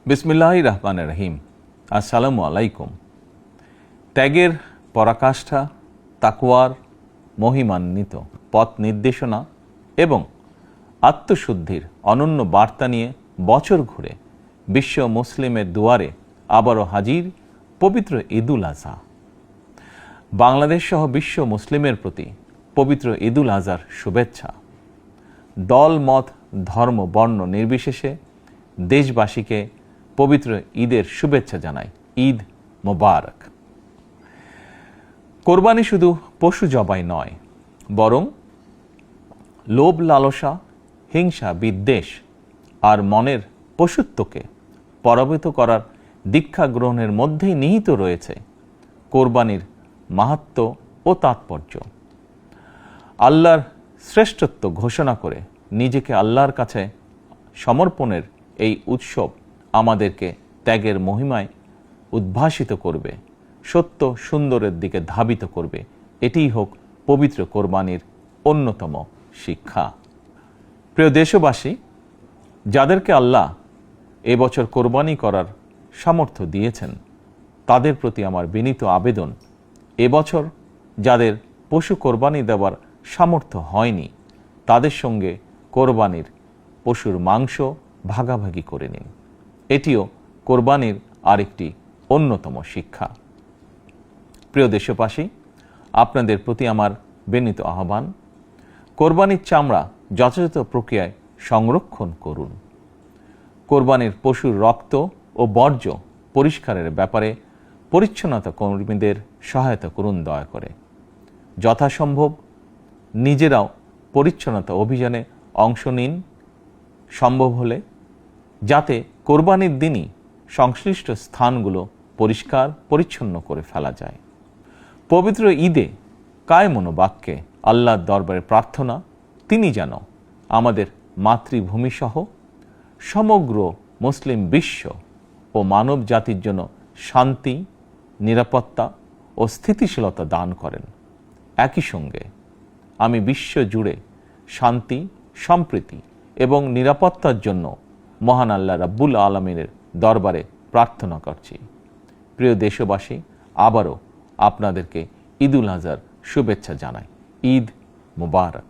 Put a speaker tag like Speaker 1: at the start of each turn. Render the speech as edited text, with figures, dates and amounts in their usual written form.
Speaker 1: বিসমিল্লাহির রহমানির রহিম। আসসালামু আলাইকুম। ত্যাগের পরাকাষ্ঠা, তাকওয়ার মহিমান্বিত পথ নির্দেশনা এবং আত্মশুদ্ধির অনন্য বার্তা নিয়ে বছর ঘুরে বিশ্ব মুসলিমের দুয়ারে আবারও হাজির পবিত্র ঈদুল আজহা। বাংলাদেশ সহ বিশ্ব মুসলিমের প্রতি পবিত্র ঈদুল আজহার শুভেচ্ছা। দল, মত, ধর্ম, বর্ণ নির্বিশেষে দেশবাসীকে পবিত্র ঈদের শুভেচ্ছা জানাই। ঈদ মোবারক। কোরবানি শুধু পশু জবাই নয়, বরং লোভ, লালসা, হিংসা, বিদ্বেষ আর মনের পশুত্বকে পরাভূত করার দীক্ষা গ্রহণের মধ্যেই নিহিত রয়েছে কোরবানির মাহাত্ম্য ও তাৎপর্য। আল্লাহর শ্রেষ্ঠত্ব ঘোষণা করে নিজেকে আল্লাহর কাছে সমর্পণের এই উৎসব আমাদেরকে ত্যাগের মহিমায় উদ্ভাসিত করবে, সত্য সুন্দরের দিকে ধাবিত করবে। এটিই হোক পবিত্র কোরবানির অন্যতম শিক্ষা। প্রিয় দেশবাসী, যাদেরকে আল্লাহ এবছর কোরবানি করার সামর্থ্য দিয়েছেন, তাদের প্রতি আমার বিনীত আবেদন, এবছর যাদের পশু কোরবানি দেওয়ার সামর্থ্য হয়নি, তাদের সঙ্গে কোরবানির পশুর মাংস ভাগাভাগি করে নিন। এটিও কোরবানির আরেকটি অন্যতম শিক্ষা। প্রিয় দেশবাসী, আপনাদের প্রতি আমার বিনীত আহ্বান, কোরবানির চামড়া যথাযথ প্রক্রিয়ায় সংরক্ষণ করুন। কোরবানির পশুর রক্ত ও বর্জ্য পরিষ্কারের ব্যাপারে পরিচ্ছন্নতা কর্মীদের সহায়তা করুন দয়া করে। যথাসম্ভব নিজেরাও পরিচ্ছন্নতা অভিযানে অংশ নিন সম্ভব হলে, যাতে কোরবানির দিনই সংশ্লিষ্ট স্থানগুলো পরিষ্কার পরিচ্ছন্ন করে ফেলা যায়। পবিত্র ঈদে কায় মনোবাক্যে আল্লাহর দরবারে প্রার্থনা, তিনি যেন আমাদের মাতৃভূমিসহ সমগ্র মুসলিম বিশ্ব ও মানব জাতির জন্য শান্তি, নিরাপত্তা ও স্থিতিশীলতা দান করেন। একই সঙ্গে আমি বিশ্ব জুড়ে শান্তি, সম্প্রীতি এবং নিরাপত্তার জন্য মহান আল্লাহ রাব্বুল আলামিনের দরবারে প্রার্থনা করছি। প্রিয় দেশবাসী, আবারও আপনাদেরকে ঈদুল আজহার শুভেচ্ছা জানাই। ঈদ মোবারক।